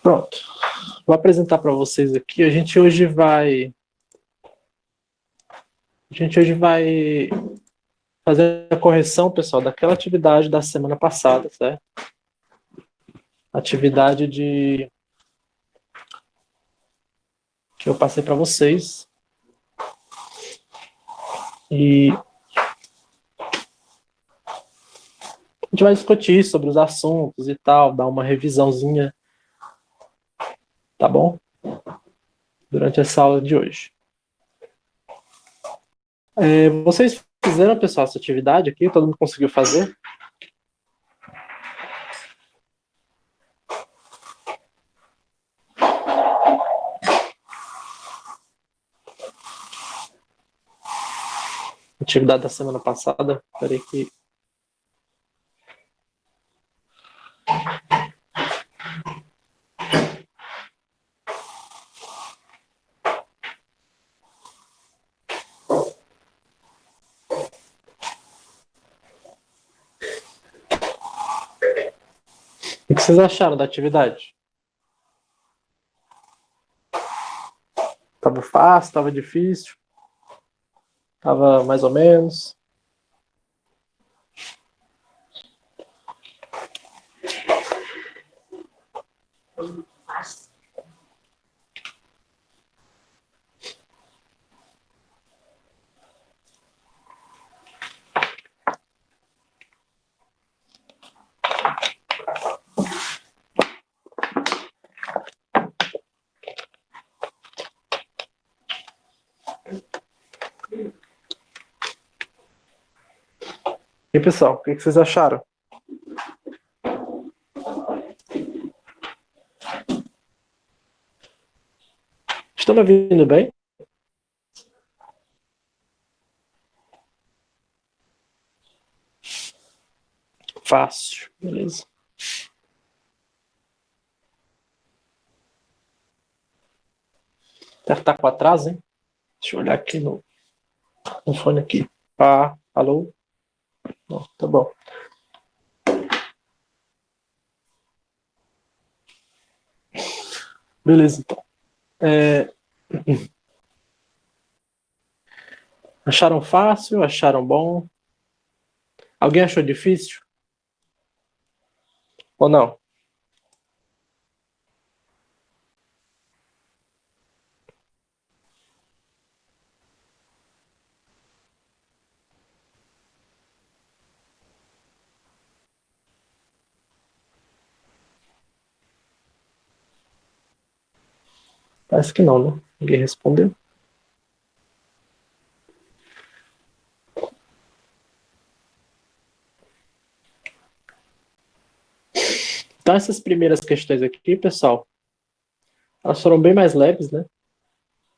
Pronto. Vou apresentar para vocês aqui. A gente hoje vai fazer a correção, pessoal, daquela atividade da semana passada, certo? Atividade que eu passei para vocês. E a gente vai discutir sobre os assuntos e tal, dar uma revisãozinha, tá bom? Durante essa aula de hoje. Vocês fizeram, pessoal, essa atividade aqui? Todo mundo conseguiu fazer? Atividade da semana passada? Peraí que... O que vocês acharam da atividade? Tava fácil, tava difícil? Tava mais ou menos? E pessoal, o que vocês acharam? Estão me ouvindo bem? Fácil, beleza. Deve estar com atraso, hein? Deixa eu olhar aqui no fone aqui. Alô? Não, tá bom. Beleza, então. Acharam fácil? Acharam bom? Alguém achou difícil? Ou não? Parece que não, né? Ninguém respondeu. Então, essas primeiras questões aqui, pessoal, elas foram bem mais leves, né?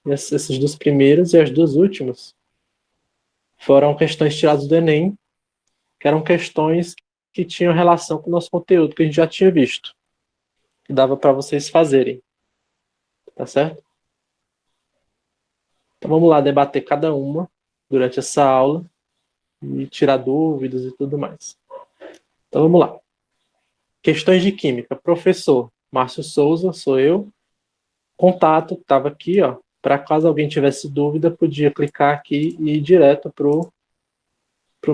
Esses dos primeiros e as duas últimas foram questões tiradas do Enem, que eram questões que tinham relação com o nosso conteúdo, que a gente já tinha visto, que dava para vocês fazerem. Tá certo? Então vamos lá debater cada uma durante essa aula e tirar dúvidas e tudo mais. Então vamos lá. Questões de Química. Professor Márcio Souza, sou eu. Contato, estava aqui, ó. Para caso alguém tivesse dúvida, podia clicar aqui e ir direto pro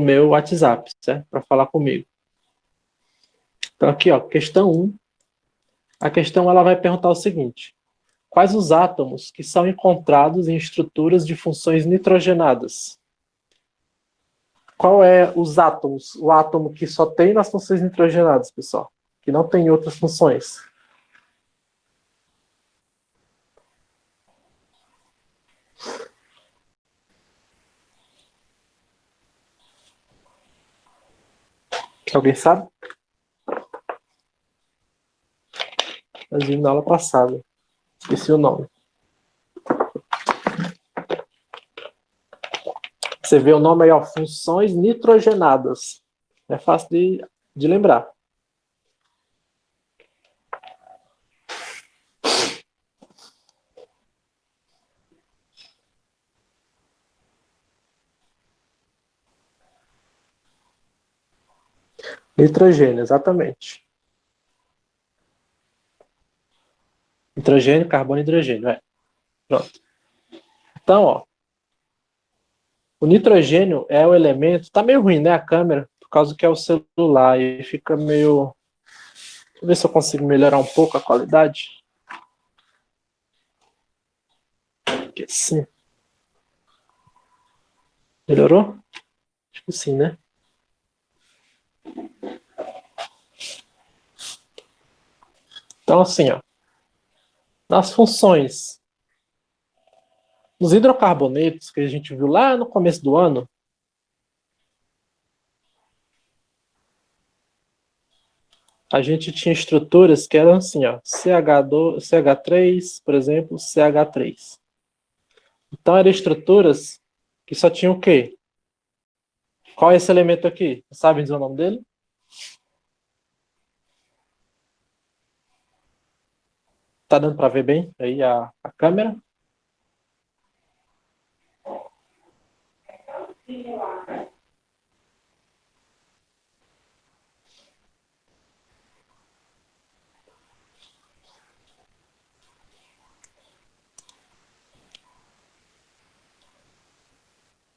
meu WhatsApp, certo? Para falar comigo. Então aqui, ó, questão 1. A questão ela vai perguntar o seguinte: quais os átomos que são encontrados em estruturas de funções nitrogenadas? Qual é os átomos? O átomo que só tem nas funções nitrogenadas, pessoal, que não tem outras funções. Alguém sabe? Nós vimos na aula passada. Esqueci o nome. Você vê o nome aí, ó, funções nitrogenadas. É fácil de lembrar. Nitrogênio, exatamente. Nitrogênio, carbono e hidrogênio. Pronto. Então, ó, o nitrogênio é o elemento. Tá meio ruim, né? A câmera, por causa que é o celular. E fica meio. Deixa eu ver se eu consigo melhorar um pouco a qualidade. Aqui, sim. Melhorou? Acho que sim, né? Então, assim, ó, nas funções, nos hidrocarbonetos que a gente viu lá no começo do ano, a gente tinha estruturas que eram assim, ó, CH2, CH3, por exemplo, CH3. Então, eram estruturas que só tinham o quê? Qual é esse elemento aqui? Sabem dizer o nome dele? Tá dando para ver bem aí a câmera?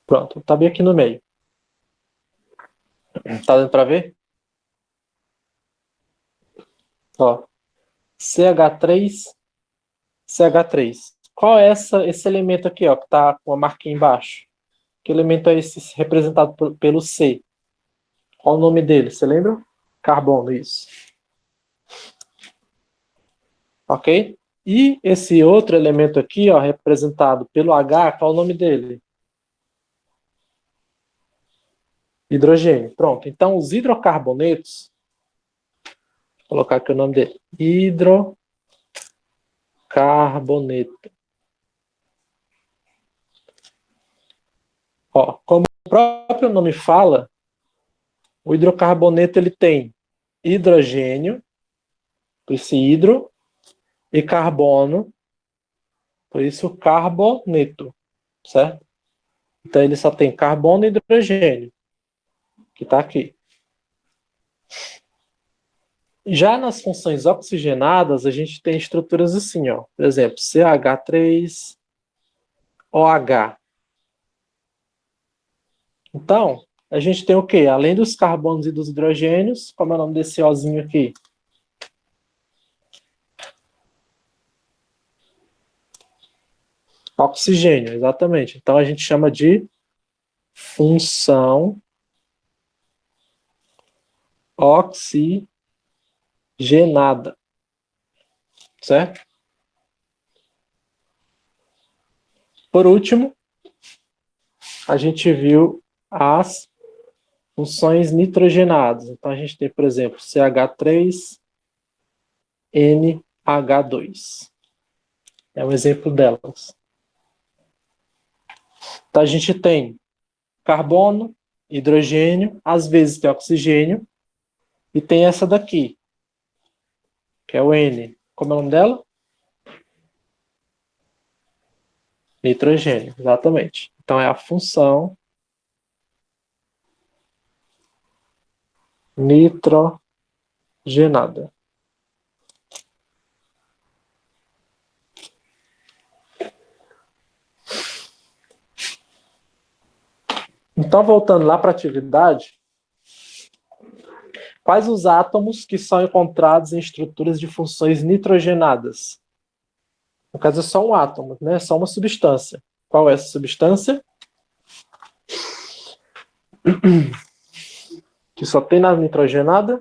Pronto, tá bem aqui no meio. Tá dando para ver? Ó, CH3, CH3. Qual é esse elemento aqui, ó, que tá com a marquinha embaixo? Que elemento é esse representado pelo C? Qual o nome dele? Você lembra? Carbono, isso. Ok? E esse outro elemento aqui, ó, representado pelo H, qual o nome dele? Hidrogênio. Pronto. Então, os hidrocarbonetos, vou colocar aqui o nome dele. Hidrocarboneto. Ó, como o próprio nome fala, o hidrocarboneto ele tem hidrogênio, por isso hidro, e carbono, por isso carboneto, certo? Então ele só tem carbono e hidrogênio, que está aqui. Já nas funções oxigenadas, a gente tem estruturas assim, ó. Por exemplo, CH3OH. Então, a gente tem o quê? Além dos carbonos e dos hidrogênios, como é o nome desse Ozinho aqui? Oxigênio, exatamente. Então a gente chama de função oxigenada, certo? Por último, a gente viu as funções nitrogenadas. Então a gente tem, por exemplo, CH3NH2. É um exemplo delas. Então a gente tem carbono, hidrogênio, às vezes tem oxigênio, e tem essa daqui, que é o N. Como é o nome dela? Nitrogênio, exatamente. Então é a função nitrogenada. Então, voltando lá para a atividade, quais os átomos que são encontrados em estruturas de funções nitrogenadas? No caso, é só um átomo, né? É só uma substância. Qual é essa substância? Que só tem na nitrogenada?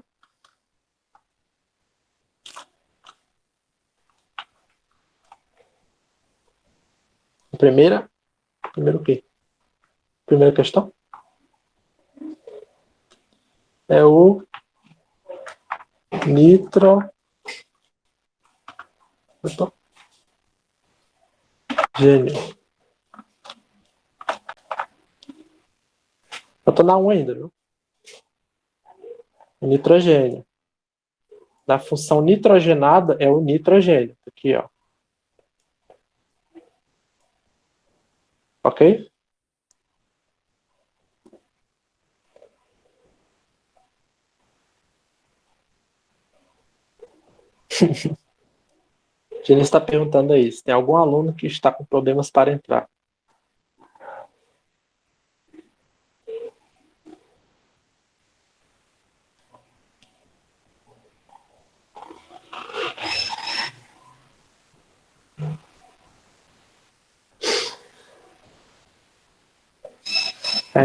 Primeiro o quê? Primeira questão? É o nitrogênio. Eu tô na 1 ainda, viu? O nitrogênio. Na função nitrogenada é o nitrogênio. Aqui, ó. Ok? Jenny está perguntando aí se tem algum aluno que está com problemas para entrar.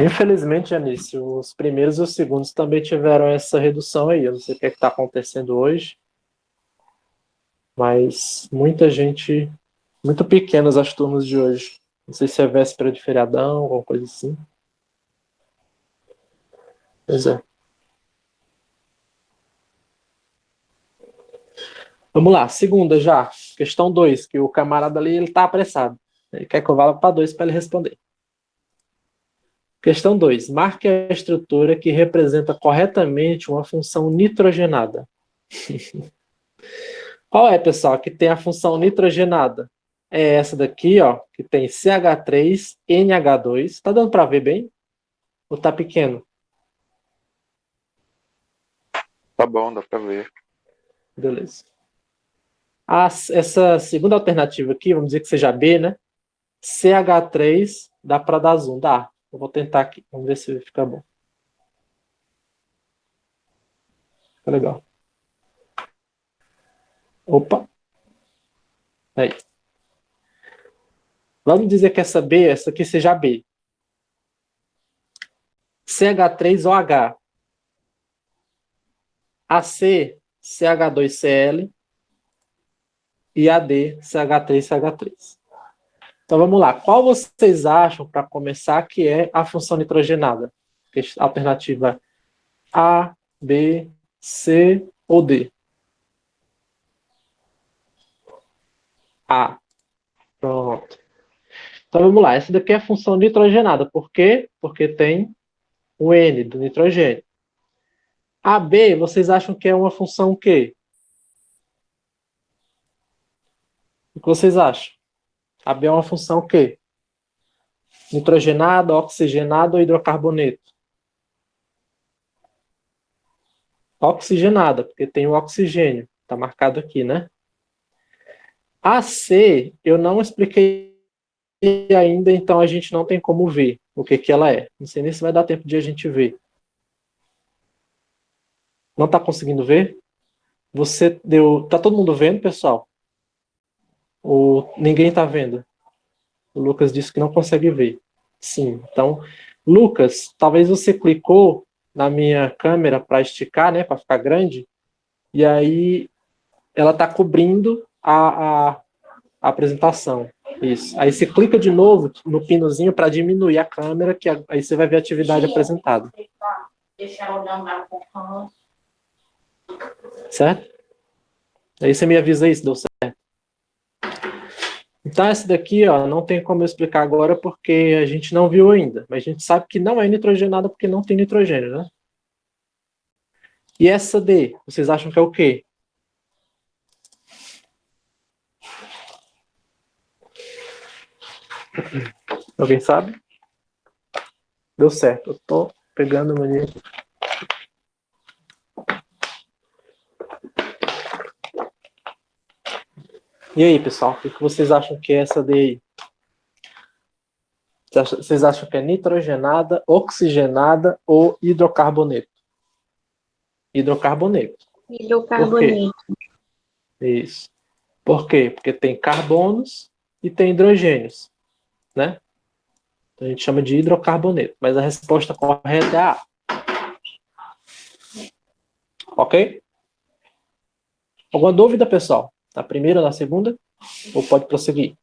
Infelizmente, Janice, os primeiros e os segundos também tiveram essa redução aí. Eu não sei o que está acontecendo hoje, mas muita gente, muito pequenas as turmas de hoje. Não sei se é véspera de feriadão, alguma coisa assim. Pois é. Vamos lá, segunda já. Questão 2, que o camarada ali ele tá apressado. Ele quer que eu vá para 2 para ele responder. Questão 2. Marque a estrutura que representa corretamente uma função nitrogenada. Qual é, pessoal, que tem a função nitrogenada? É essa daqui, ó, que tem CH3NH2. Tá dando para ver bem? Ou tá pequeno? Tá bom, dá pra ver. Beleza. Essa segunda alternativa aqui, vamos dizer que seja B, né? CH3 dá para dar zoom. Dá. Eu vou tentar aqui. Vamos ver se fica bom. Fica legal. Opa. Aí. Vamos dizer que essa B, essa aqui seja B. CH3OH. AC, CH2Cl. E AD, CH3CH3. Então vamos lá. Qual vocês acham, para começar, que é a função nitrogenada? Alternativa A, B, C ou D? A. Pronto. Então vamos lá. Essa daqui é a função nitrogenada. Por quê? Porque tem o N do nitrogênio. A B, vocês acham que é uma função o quê? O que vocês acham? A B é uma função o quê? Nitrogenada, oxigenada ou hidrocarboneto? Oxigenada, porque tem o oxigênio. Está marcado aqui, né? A C, eu não expliquei ainda, então a gente não tem como ver o que, que ela é. Não sei nem se vai dar tempo de a gente ver. Não está conseguindo ver? Você deu. Tá todo mundo vendo, pessoal? Ou ninguém está vendo? O Lucas disse que não consegue ver. Sim. Então, Lucas, talvez você clicou na minha câmera para esticar, né, para ficar grande, e aí ela está cobrindo a apresentação. Isso. Aí você clica de novo no pinozinho para diminuir a câmera, que aí você vai ver a atividade apresentada. Certo? Aí você me avisa aí se deu certo. Então, essa daqui, ó, não tem como eu explicar agora porque a gente não viu ainda. Mas a gente sabe que não é nitrogenada porque não tem nitrogênio, né? E essa D, vocês acham que é o quê? Alguém sabe? Deu certo. Eu tô pegando o menu. E aí, pessoal, o que vocês acham que é essa D aí? Vocês acham que é nitrogenada, oxigenada ou hidrocarboneto? Hidrocarboneto. Por quê? Hidrocarboneto. Isso. Por quê? Porque tem carbonos e tem hidrogênios, né? Então a gente chama de hidrocarboneto, mas a resposta correta é A. Ok? Alguma dúvida, pessoal? Na primeira ou na segunda? Ou pode prosseguir?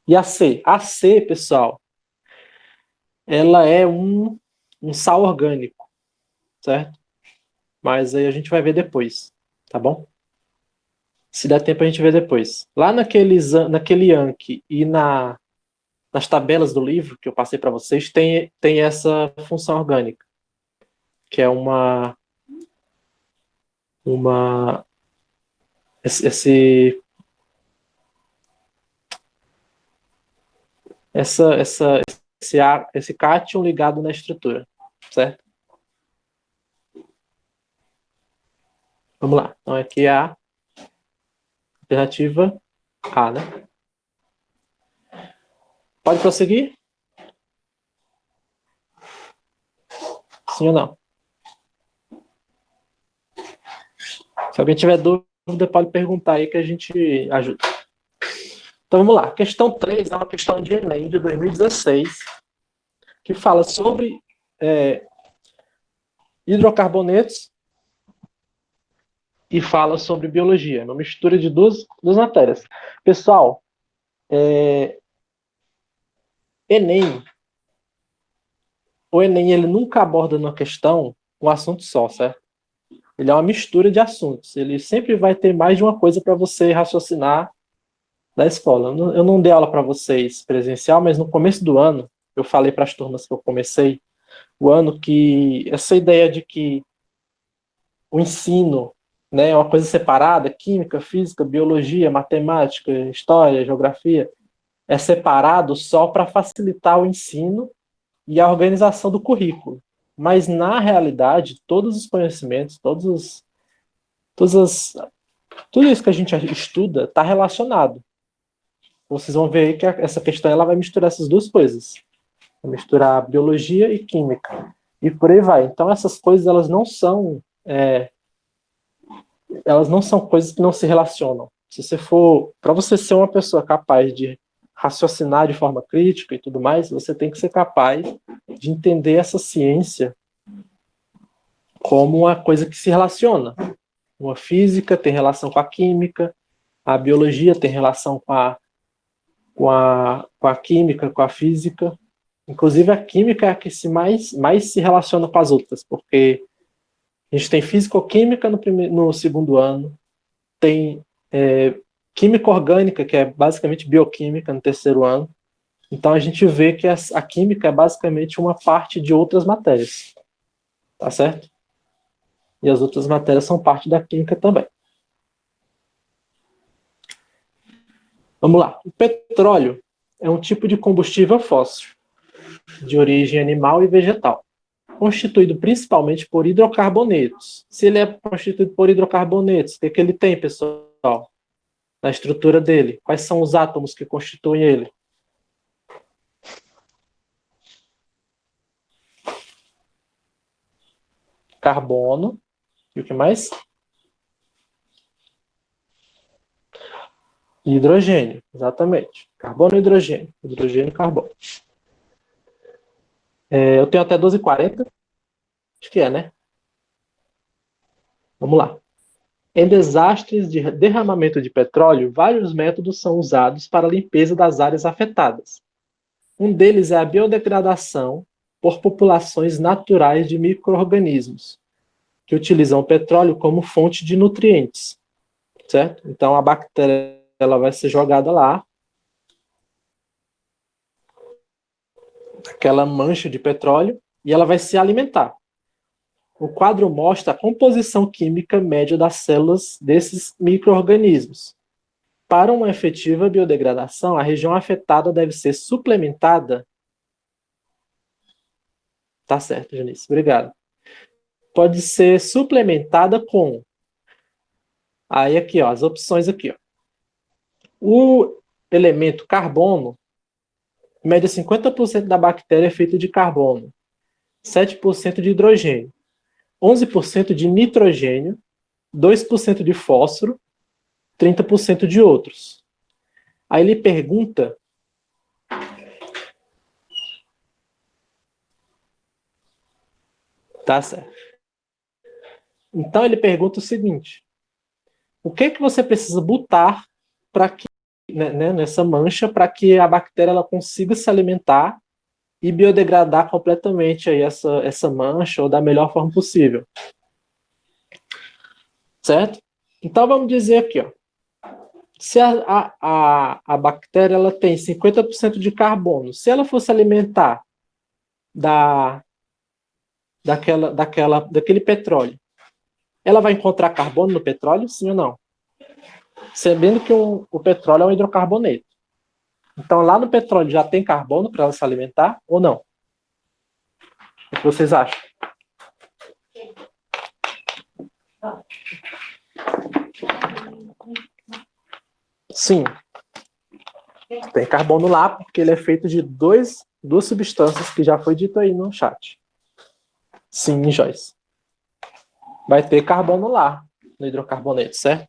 E a C? A C, pessoal, ela é um sal orgânico, certo? Mas aí a gente vai ver depois, tá bom? Se der tempo a gente vê depois. Lá naquele Anki e nas tabelas do livro que eu passei para vocês, tem essa função orgânica, que é esse esse cátion ligado na estrutura, certo? Vamos lá. Então aqui é a Alternativa A, né? Pode prosseguir? Sim ou não? Se alguém tiver dúvida, pode perguntar aí que a gente ajuda. Então vamos lá. Questão 3 é uma questão de Enem de 2016, que fala sobre hidrocarbonetos e fala sobre biologia, uma mistura de duas matérias. Pessoal, Enem, o Enem ele nunca aborda numa questão um assunto só, certo? Ele é uma mistura de assuntos. Ele sempre vai ter mais de uma coisa para você raciocinar da escola. Eu não dei aula para vocês presencial, mas no começo do ano, eu falei para as turmas que eu comecei o ano que essa ideia de que o ensino, né, é uma coisa separada, química, física, biologia, matemática, história, geografia, é separado só para facilitar o ensino e a organização do currículo. Mas, na realidade, todos os conhecimentos, tudo isso que a gente estuda está relacionado. Vocês vão ver aí que essa questão ela vai misturar essas duas coisas. Vai misturar biologia e química. E por aí vai. Então, essas coisas elas não são coisas que não se relacionam. Se você for, para você ser uma pessoa capaz de raciocinar de forma crítica e tudo mais, você tem que ser capaz de entender essa ciência como uma coisa que se relaciona. Uma física tem relação com a química, a biologia tem relação com a química, com a física. Inclusive, a química é a que mais se relaciona com as outras, porque a gente tem físico-química no segundo ano, tem química orgânica, que é basicamente bioquímica, no terceiro ano. Então, a gente vê que a química é basicamente uma parte de outras matérias. Tá certo? E as outras matérias são parte da química também. Vamos lá. O petróleo é um tipo de combustível fóssil, de origem animal e vegetal, constituído principalmente por hidrocarbonetos. Se ele é constituído por hidrocarbonetos, o que ele tem, pessoal? Na estrutura dele. Quais são os átomos que constituem ele? Carbono. E o que mais? Hidrogênio, exatamente. Carbono e hidrogênio. Hidrogênio e carbono. Eu tenho até 12h40. Acho que é, né? Vamos lá. Em desastres de derramamento de petróleo, vários métodos são usados para a limpeza das áreas afetadas. Um deles é a biodegradação por populações naturais de micro-organismos, que utilizam o petróleo como fonte de nutrientes, certo? Então, a bactéria ela vai ser jogada lá, aquela mancha de petróleo, e ela vai se alimentar. O quadro mostra a composição química média das células desses micro-organismos. Para uma efetiva biodegradação, a região afetada deve ser suplementada. Tá certo, Janice. Obrigado. Pode ser suplementada com. Aí aqui, ó, as opções aqui, ó. O elemento carbono, em média 50% da bactéria é feita de carbono, 7% de hidrogênio, 11% de nitrogênio, 2% de fósforo, 30% de outros. Aí ele pergunta tá certo. Então ele pergunta o seguinte: o que você precisa botar para que nessa mancha para que a bactéria ela consiga se alimentar e biodegradar completamente aí essa mancha ou da melhor forma possível, certo? Então vamos dizer aqui, ó, se a bactéria ela tem 50% de carbono, se ela fosse alimentar daquele petróleo, ela vai encontrar carbono no petróleo, sim ou não? Sabendo que o petróleo é um hidrocarboneto. Então, lá no petróleo já tem carbono para ela se alimentar ou não? O que vocês acham? Sim. Tem carbono lá porque ele é feito de duas substâncias que já foi dito aí no chat. Sim, Joyce. Vai ter carbono lá no hidrocarboneto, certo?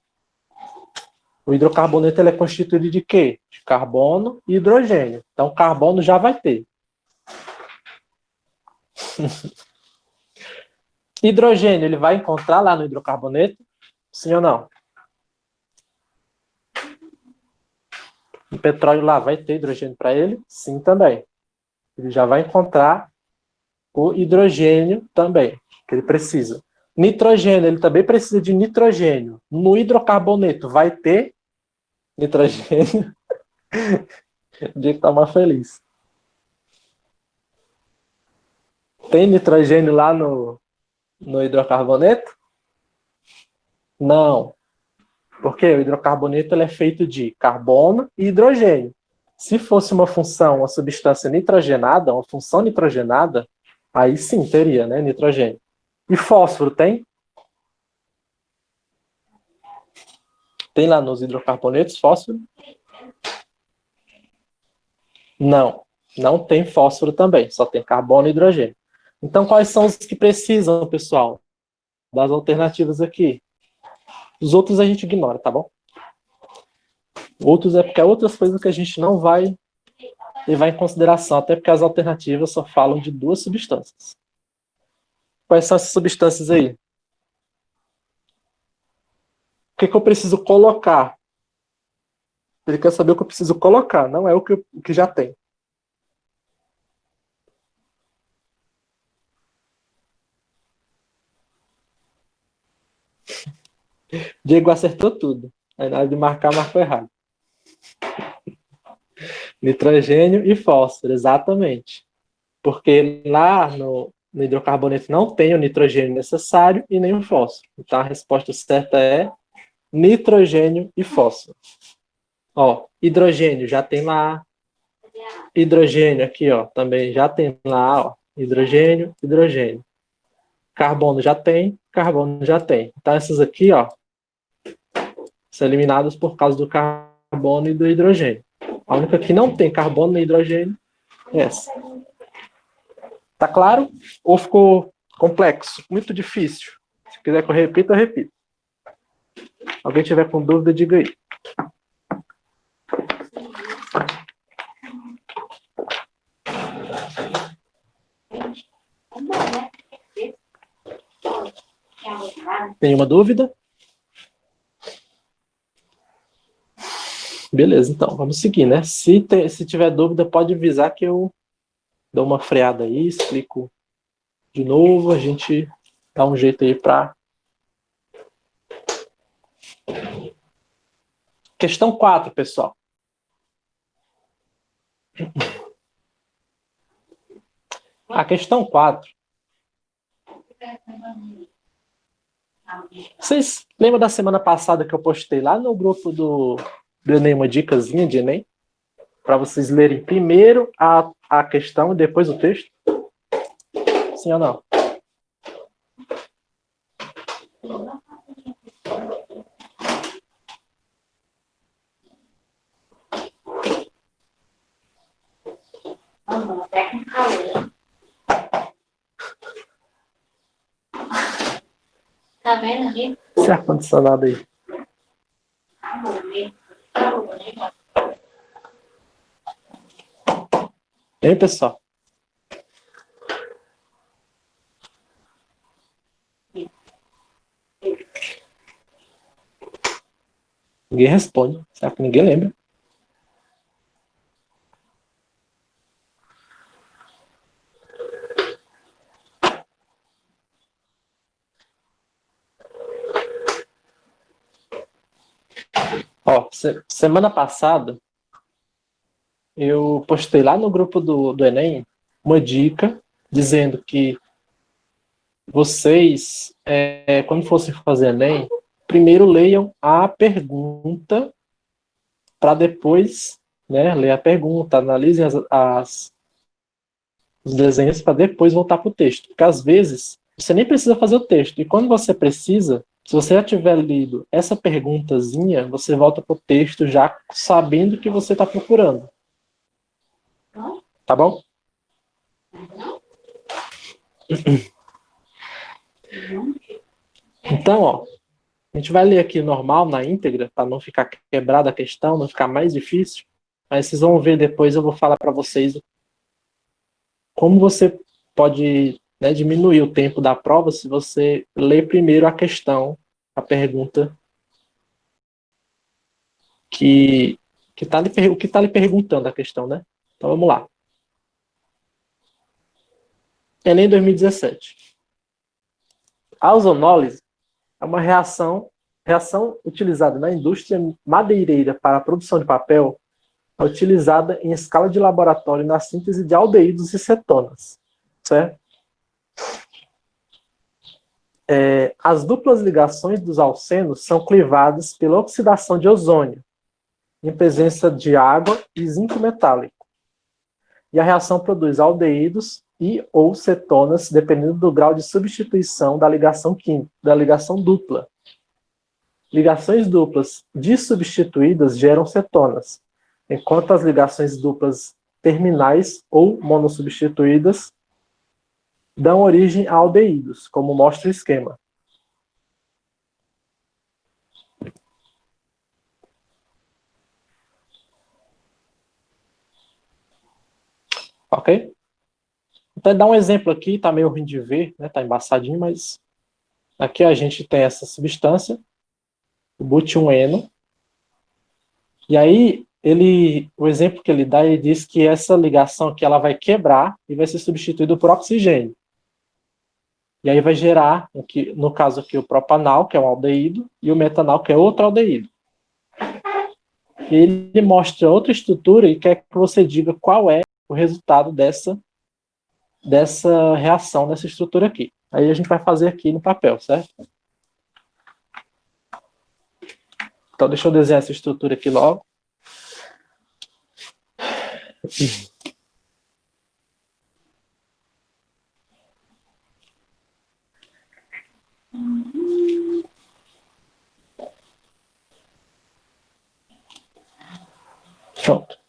O hidrocarboneto ele é constituído de quê? De carbono e hidrogênio. Então, carbono já vai ter. Hidrogênio, ele vai encontrar lá no hidrocarboneto? Sim ou não? O petróleo lá vai ter hidrogênio para ele? Sim, também. Ele já vai encontrar o hidrogênio também, que ele precisa. Nitrogênio, ele também precisa de nitrogênio. No hidrocarboneto vai ter nitrogênio. O dia que tá mais feliz. Tem nitrogênio lá no hidrocarboneto? Não. Porque o hidrocarboneto ele é feito de carbono e hidrogênio. Se fosse uma função, uma substância nitrogenada, uma função nitrogenada, aí sim teria, né, nitrogênio. E fósforo tem? Tem lá nos hidrocarbonetos fósforo? Não. Não tem fósforo também, só tem carbono e hidrogênio. Então, quais são os que precisam, pessoal, das alternativas aqui? Os outros a gente ignora, tá bom? Outros é porque é outras coisas que a gente não vai levar em consideração, até porque as alternativas só falam de duas substâncias. Quais são essas substâncias aí? O que eu preciso colocar? Ele quer saber o que eu preciso colocar, não é o que já tem. Diego acertou tudo. Aí na hora de marcar, marcou errado. Nitrogênio e fósforo, exatamente. Porque lá no hidrocarboneto não tem o nitrogênio necessário e nem o fósforo. Então a resposta certa é nitrogênio e fósforo. Ó, hidrogênio já tem lá. Hidrogênio aqui, ó, também já tem lá, ó. Hidrogênio, hidrogênio. Carbono já tem, carbono já tem. Então essas aqui, ó, são eliminadas por causa do carbono e do hidrogênio. A única que não tem carbono e hidrogênio é essa. Tá claro? Ou ficou complexo? Muito difícil? Se quiser que eu repita, eu repito. Alguém tiver com dúvida, diga aí. Nenhuma dúvida? Beleza, então, vamos seguir, né? Se tiver dúvida, pode avisar que eu dou uma freada aí, explico de novo, a gente dá um jeito aí para... Questão 4, pessoal. A questão 4. Vocês lembram da semana passada que eu postei lá no grupo do Enem uma dicasinha de Enem? Para vocês lerem primeiro a questão e depois o texto? Sim ou não? Tá vendo aqui? Esse ar-condicionado aí. Hein, pessoal? Ninguém responde. Será que ninguém lembra? Ó, semana passada eu postei lá no grupo do Enem uma dica dizendo que vocês, quando fossem fazer Enem, primeiro leiam a pergunta para depois, né, ler a pergunta, analisem os desenhos para depois voltar para o texto. Porque às vezes você nem precisa fazer o texto. E quando você precisa, Se você já tiver lido essa perguntazinha, você volta para o texto já sabendo o que você está procurando. Tá bom? Então, ó, a gente vai ler aqui normal, na íntegra, para não ficar quebrada a questão, não ficar mais difícil. Mas vocês vão ver depois, eu vou falar para vocês como você pode, né, diminuir o tempo da prova se você ler primeiro a questão, a pergunta que tá lhe, o que está lhe perguntando a questão, né? Então vamos lá. Enem 2017. A ozonólise é uma reação utilizada na indústria madeireira para a produção de papel, é utilizada em escala de laboratório na síntese de aldeídos e cetonas, certo? As duplas ligações dos alcenos são clivadas pela oxidação de ozônio, em presença de água e zinco metálico. E a reação produz aldeídos e ou cetonas, dependendo do grau de substituição da ligação química, da ligação dupla. Ligações duplas dissubstituídas geram cetonas, enquanto as ligações duplas terminais ou monossubstituídas dão origem a aldeídos, como mostra o esquema. Ok? Então, dar um exemplo aqui, tá meio ruim de ver, né? Tá embaçadinho, mas aqui a gente tem essa substância, o butilo-eno, e aí o exemplo que ele dá, ele diz que essa ligação aqui ela vai quebrar e vai ser substituída por oxigênio. E aí vai gerar, no caso aqui, o propanal, que é um aldeído, e o metanal, que é outro aldeído. E ele mostra outra estrutura e quer que você diga qual é o resultado dessa reação, dessa estrutura aqui. Aí a gente vai fazer aqui no papel, certo? Então, deixa eu desenhar essa estrutura aqui logo. Pronto.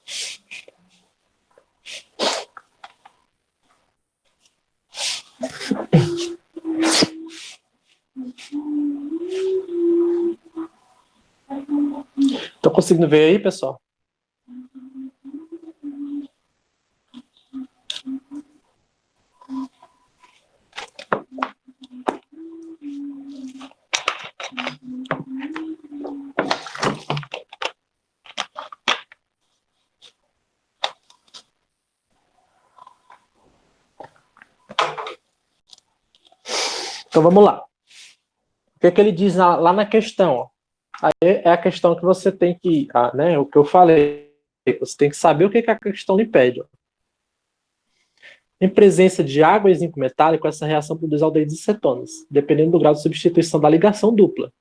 Estão conseguindo ver aí, pessoal? Então vamos lá. O que é que ele diz lá na questão? Ó? Aí é a questão que você tem que, né, o que eu falei, você tem que saber o que a questão lhe pede. Ó. Em presença de água e zinco metálico, essa reação produz aldeídos e cetonas, dependendo do grau de substituição da ligação dupla.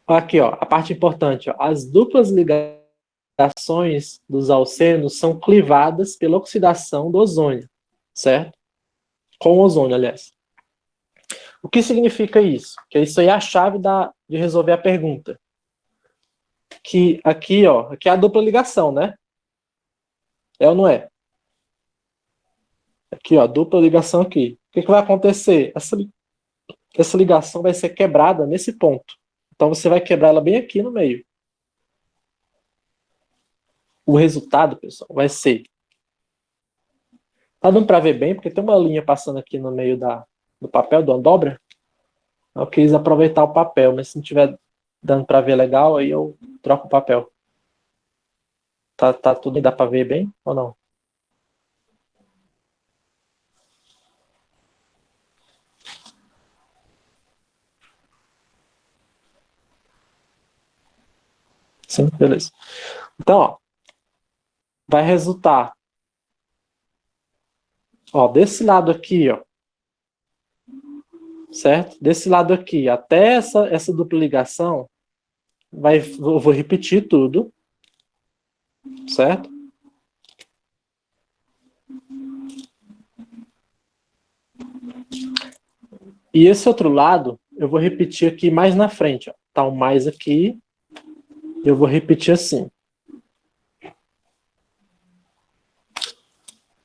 Aqui, ó, a parte importante. Ó, as duplas ligações dos alcenos são clivadas pela oxidação do ozônio, certo? Com o ozônio, aliás. O que significa isso? Que isso aí é a chave de resolver a pergunta. Que aqui, ó, aqui é a dupla ligação, né? É ou não é? Aqui, ó, dupla ligação aqui. O que vai acontecer? Essa ligação vai ser quebrada nesse ponto. Então você vai quebrar ela bem aqui no meio. O resultado, pessoal, vai ser... Tá dando para ver bem? Porque tem uma linha passando aqui no meio do papel, de uma dobra. Eu quis aproveitar o papel, mas se não tiver dando para ver legal, aí eu troco o papel. Tá tudo aí, dá para ver bem ou não? Sim, beleza. Então, ó, vai resultar, ó, desse lado aqui, ó, certo? Desse lado aqui, até essa dupla ligação, eu vou repetir tudo, certo? E esse outro lado, eu vou repetir aqui mais na frente. Ó. Tá um mais aqui. Eu vou repetir assim.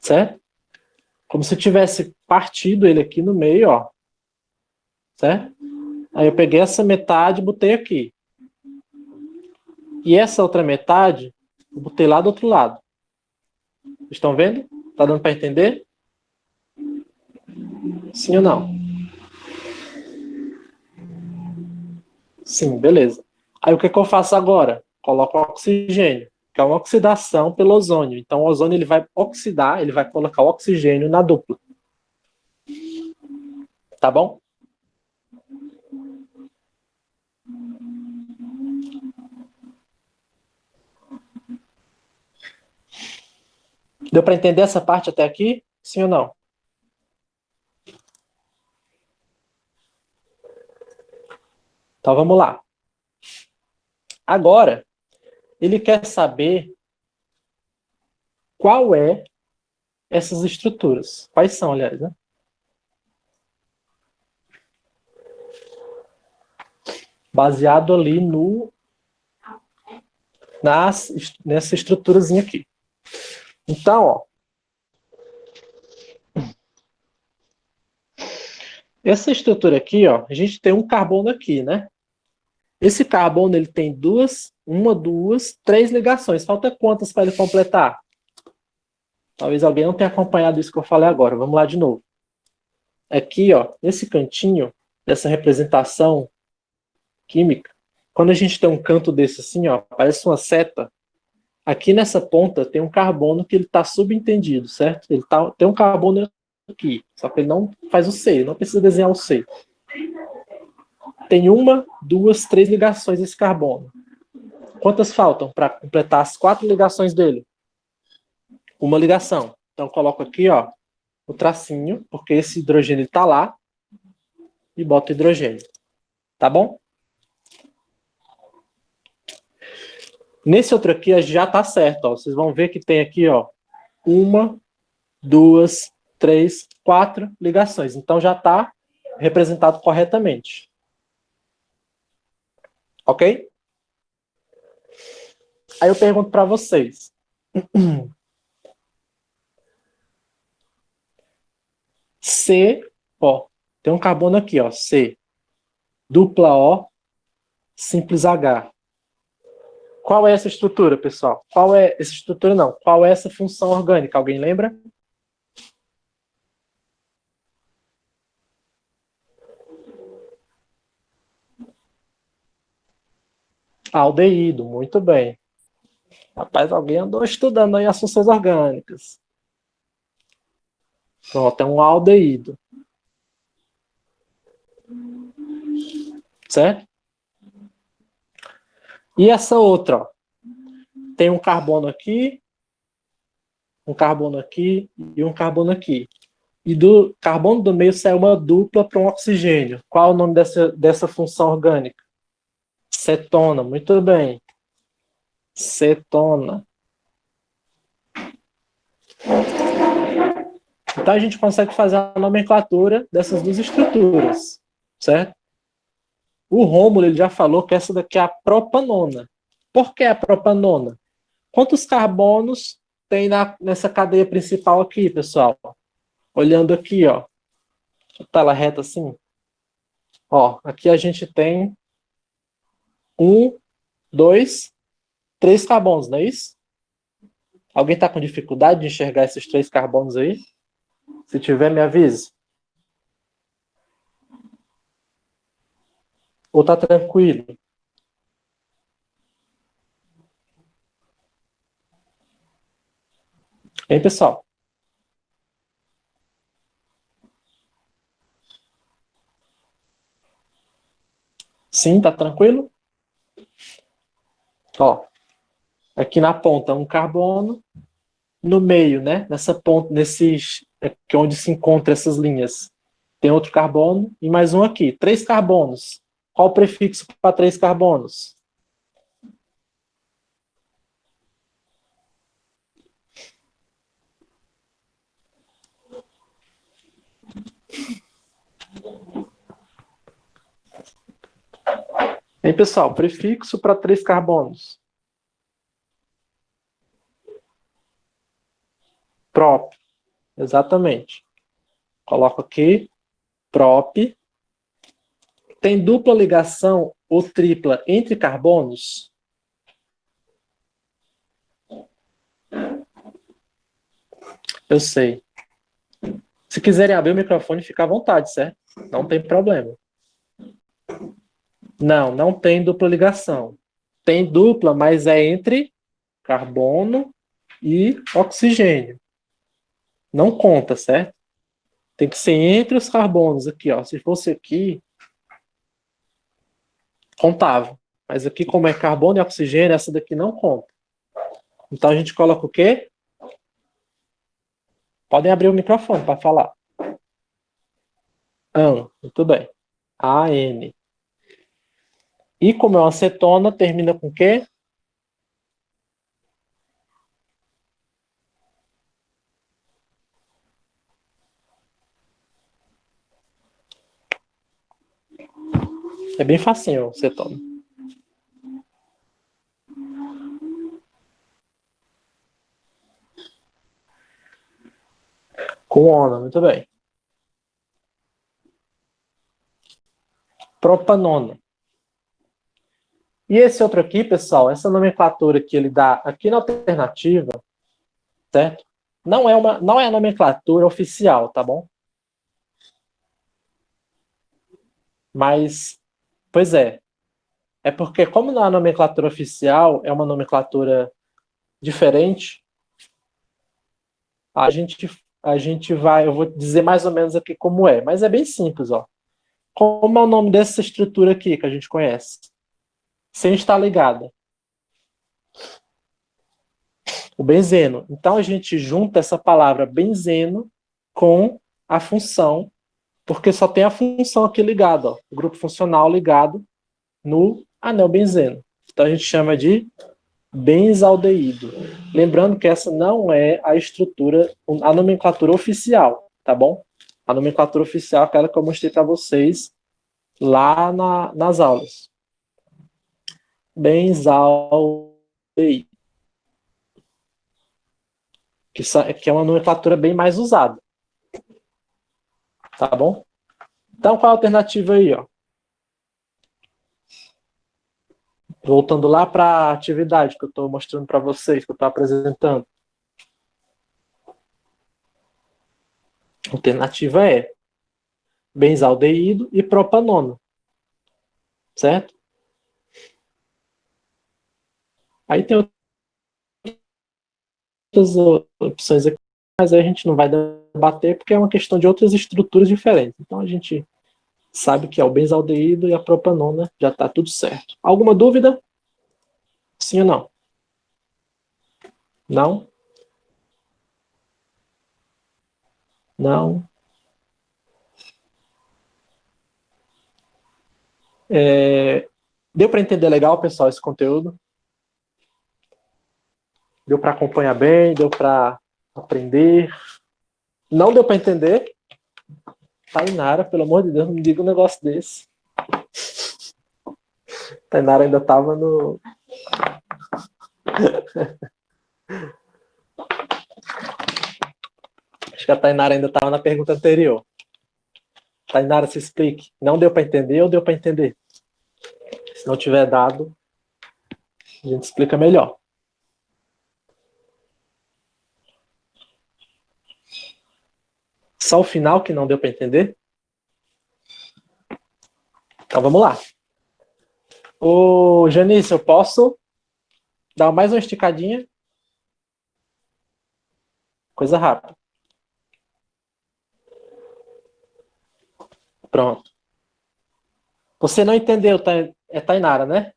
Certo? Como se tivesse partido ele aqui no meio, ó. Certo? Aí eu peguei essa metade e botei aqui. E essa outra metade, eu botei lá do outro lado. Estão vendo? Tá dando para entender? Sim ou não? Sim, beleza. Aí o que que eu faço agora? Coloco oxigênio, que é uma oxidação pelo ozônio. Então o ozônio ele vai oxidar, ele vai colocar o oxigênio na dupla. Tá bom? Deu para entender essa parte até aqui? Sim ou não? Então vamos lá. Agora, ele quer saber qual é essas estruturas. Quais são, aliás, né? Baseado ali no nessa estruturazinha aqui. Então, ó, essa estrutura aqui, ó, a gente tem um carbono aqui, né? Esse carbono ele tem três ligações. Falta quantas para ele completar? Talvez alguém não tenha acompanhado isso que eu falei agora. Vamos lá de novo. Aqui, ó, nesse cantinho dessa representação química, quando a gente tem um canto desse assim, ó, parece uma seta. Aqui nessa ponta tem um carbono que ele está subentendido, certo? Tem um carbono aqui, só que ele não faz o C, não precisa desenhar o C. Tem três ligações desse carbono. Quantas faltam para completar as 4 ligações dele? Uma ligação. Então, coloco aqui, ó, o tracinho, porque esse hidrogênio está lá, e boto hidrogênio. Tá bom? Nesse outro aqui já está certo. Ó. Vocês vão ver que tem aqui, ó, 1, 2, 3, 4 ligações. Então, já está representado corretamente. Ok? Aí eu pergunto para vocês. C, ó, tem um carbono aqui, ó, C, dupla O, simples H. Qual é essa estrutura, pessoal? Qual é essa estrutura, não? Qual é essa função orgânica? Alguém lembra? Aldeído, muito bem. Rapaz, alguém andou estudando aí as funções orgânicas. Pronto, é um aldeído. Certo? E essa outra, ó, tem um carbono aqui e um carbono aqui. E do carbono do meio sai uma dupla para um oxigênio. Qual é o nome dessa função orgânica? Cetona, muito bem. Cetona. Então a gente consegue fazer a nomenclatura dessas duas estruturas, certo? O Rômulo ele já falou que essa daqui é a propanona. Por que a propanona? Quantos carbonos tem nessa cadeia principal aqui, pessoal? Olhando aqui, ó. Tá ela reta assim? Ó, aqui a gente tem 1, 2, 3 carbonos, não é isso? Alguém está com dificuldade de enxergar esses 3 carbonos aí? Se tiver, me avise. Ou tá tranquilo? Hein, pessoal? Sim, tá tranquilo? Ó, aqui na ponta um carbono, no meio, né? Nessa ponta, aqui onde se encontram essas linhas, tem outro carbono e mais um aqui. 3 carbonos. Qual o prefixo para 3 carbonos? Hein, pessoal? Prefixo para 3 carbonos. Prop. Exatamente. Coloco aqui. Prop. Tem dupla ligação ou tripla entre carbonos? Eu sei. Se quiserem abrir o microfone, fica à vontade, certo? Não tem problema. Não, não tem dupla ligação. Tem dupla, mas é entre carbono e oxigênio. Não conta, certo? Tem que ser entre os carbonos aqui, ó. Se fosse aqui, contava. Mas aqui, como é carbono e oxigênio, essa daqui não conta. Então a gente coloca o quê? Podem abrir o microfone para falar. Muito bem. AN. E como é uma acetona, termina com o quê? É bem facinho, acetona. Com ona, muito bem. Propanona. E esse outro aqui, pessoal, essa nomenclatura que ele dá aqui na alternativa, certo? Não é a nomenclatura oficial, tá bom? Mas, pois é. É porque, como na nomenclatura oficial é uma nomenclatura diferente, a gente vai, eu vou dizer mais ou menos aqui como é, mas é bem simples, ó. Como é o nome dessa estrutura aqui que a gente conhece? Sem estar ligada. O benzeno. Então a gente junta essa palavra benzeno com a função, porque só tem a função aqui ligada, ó, o grupo funcional ligado no anel benzeno. Então a gente chama de benzaldeído. Lembrando que essa não é a estrutura, a nomenclatura oficial, tá bom? A nomenclatura oficial é aquela que eu mostrei para vocês lá nas aulas. Benzaldeído. Que é uma nomenclatura bem mais usada. Tá bom? Então, qual a alternativa aí, ó? Voltando lá para a atividade que eu estou mostrando para vocês, que eu estou apresentando. A alternativa é benzaldeído e propanona. Certo? Aí tem outras opções aqui, mas aí a gente não vai debater porque é uma questão de outras estruturas diferentes. Então a gente sabe que é o benzaldeído e a propanona, já está tudo certo. Alguma dúvida? Sim ou não? Não? Não? Deu para entender legal, pessoal, esse conteúdo? Deu para acompanhar bem? Deu para aprender? Não deu para entender? Tainara, pelo amor de Deus, não me diga um negócio desse. Tainara ainda estava no... Acho que a Tainara ainda estava na pergunta anterior. Tainara, se explique. Não deu para entender ou deu para entender? Se não tiver dado, a gente explica melhor. Só o final que não deu para entender? Então vamos lá. Ô, Janice, eu posso dar mais uma esticadinha? Coisa rápida. Pronto. Você não entendeu, é Tainara, né?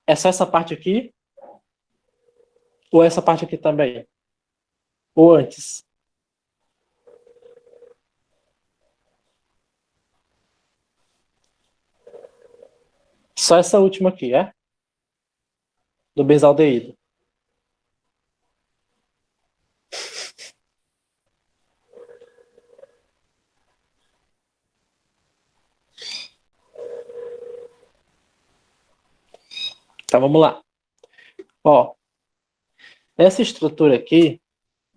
É só essa parte aqui? Ou essa parte aqui também? Ou antes? Só essa última aqui, é? Do benzaldeído. Então, vamos lá. Ó, essa estrutura aqui,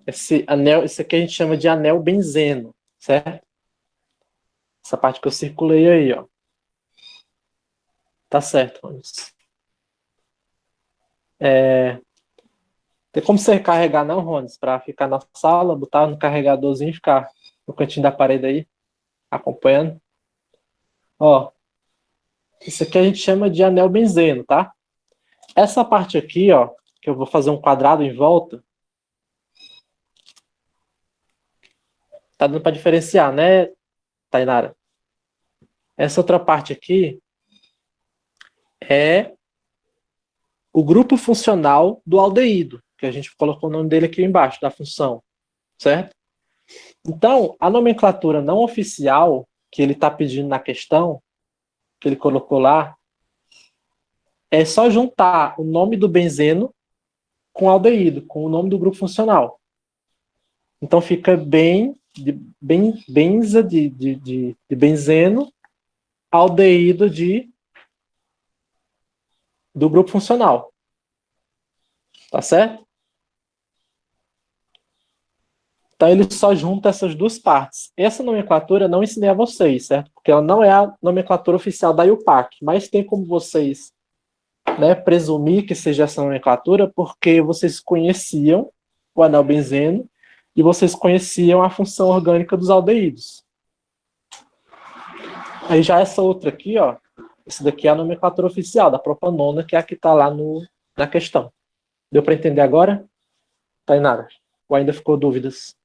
esse anel, isso aqui a gente chama de anel benzeno, certo? Essa parte que eu circulei aí, ó. Tá certo, Ronis. Tem como você carregar não, Ronis, para ficar na sala, botar no carregadorzinho e ficar no cantinho da parede aí, acompanhando? Ó, isso aqui a gente chama de anel benzeno, tá? Essa parte aqui, ó, que eu vou fazer um quadrado em volta, tá dando para diferenciar, né, Tainara? Essa outra parte aqui é o grupo funcional do aldeído, que a gente colocou o nome dele aqui embaixo, da função, certo? Então, a nomenclatura não oficial que ele está pedindo na questão, que ele colocou lá, é só juntar o nome do benzeno com o aldeído, com o nome do grupo funcional. Então fica benza de benzeno, aldeído do grupo funcional. Tá certo? Então ele só junta essas duas partes. Essa nomenclatura eu não ensinei a vocês, certo? Porque ela não é a nomenclatura oficial da IUPAC, mas tem como vocês, né, presumir que seja essa nomenclatura, porque vocês conheciam o anel benzeno e vocês conheciam a função orgânica dos aldeídos. Aí já essa outra aqui, ó, essa daqui é a nomenclatura oficial da propanona, que é a que está lá na questão. Deu para entender agora? Tainara? Ou ainda ficou dúvidas?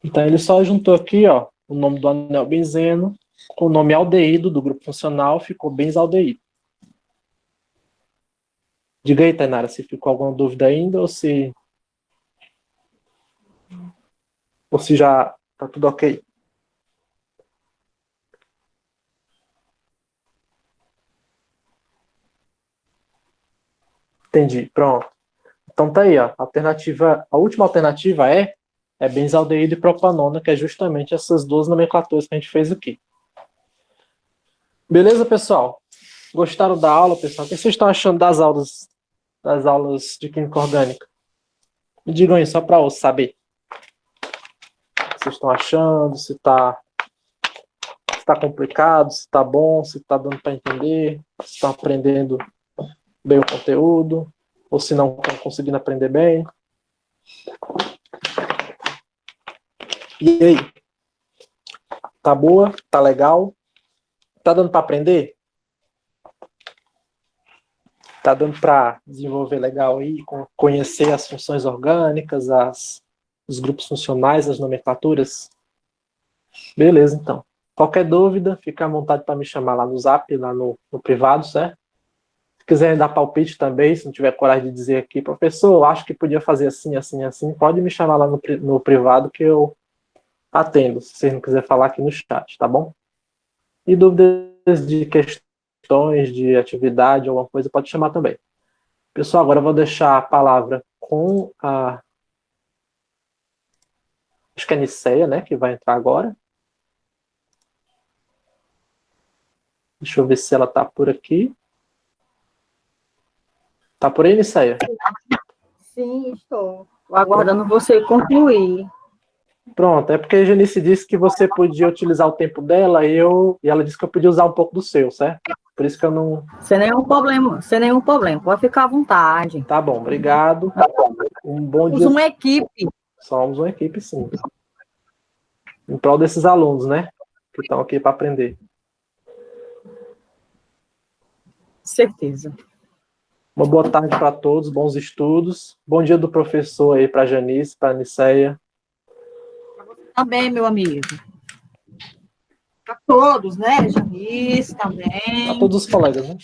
Então ele só juntou aqui, ó, o nome do anel benzeno com o nome aldeído do grupo funcional, ficou bensaldeído. Diga aí, Tainara, se ficou alguma dúvida ainda ou se já tá tudo ok. Entendi, pronto. Então tá aí, ó. A última alternativa é benzaldeído e propanona, que é justamente essas duas nomenclaturas que a gente fez aqui. Beleza, pessoal? Gostaram da aula, pessoal? O que vocês estão achando das aulas de química orgânica? Me digam aí, só para eu saber. O que vocês estão achando, se tá complicado, se tá bom, se tá dando para entender, se estão aprendendo bem o conteúdo, ou se não estão conseguindo aprender bem. E aí? Tá boa? Tá legal? Tá dando para aprender? Tá dando para desenvolver legal aí, conhecer as funções orgânicas, os grupos funcionais, as nomenclaturas? Beleza, então. Qualquer dúvida, fica à vontade para me chamar lá no Zap, lá no privado, certo? Se quiser dar palpite também, se não tiver coragem de dizer aqui, professor, acho que podia fazer assim, assim, assim, pode me chamar lá no privado que eu atendo, se vocês não quiserem falar aqui no chat, tá bom? E dúvidas de questões, de atividade, alguma coisa, pode chamar também. Pessoal, agora eu vou deixar a palavra com acho que é a Niceia, né, que vai entrar agora. Deixa eu ver se ela está por aqui. Tá por aí, Niceia? Sim, estou. Aguardando você concluir. Pronto, é porque a Janice disse que você podia utilizar o tempo dela e ela disse que eu podia usar um pouco do seu, certo? Por isso que eu não... Sem nenhum problema. Pode ficar à vontade. Tá bom, obrigado. Um bom dia. Somos uma equipe. Somos uma equipe, sim. Em prol desses alunos, né? Que estão aqui para aprender. Certeza. Uma boa tarde para todos, bons estudos. Bom dia do professor aí para a Janice, para a Niceia. Também, meu amigo. Para todos, né? Janice também. Para todos os colegas, né?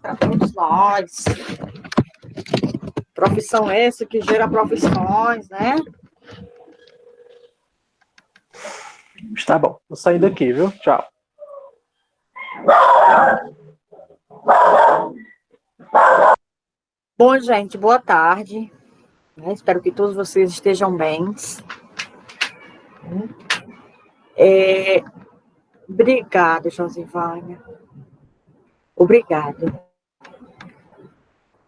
Para todos nós. Profissão essa que gera profissões, né? Tá bom, vou sair daqui, viu? Tchau. Bom, gente, boa tarde. Espero que todos vocês estejam bem. Obrigada, Josivânia. Obrigada.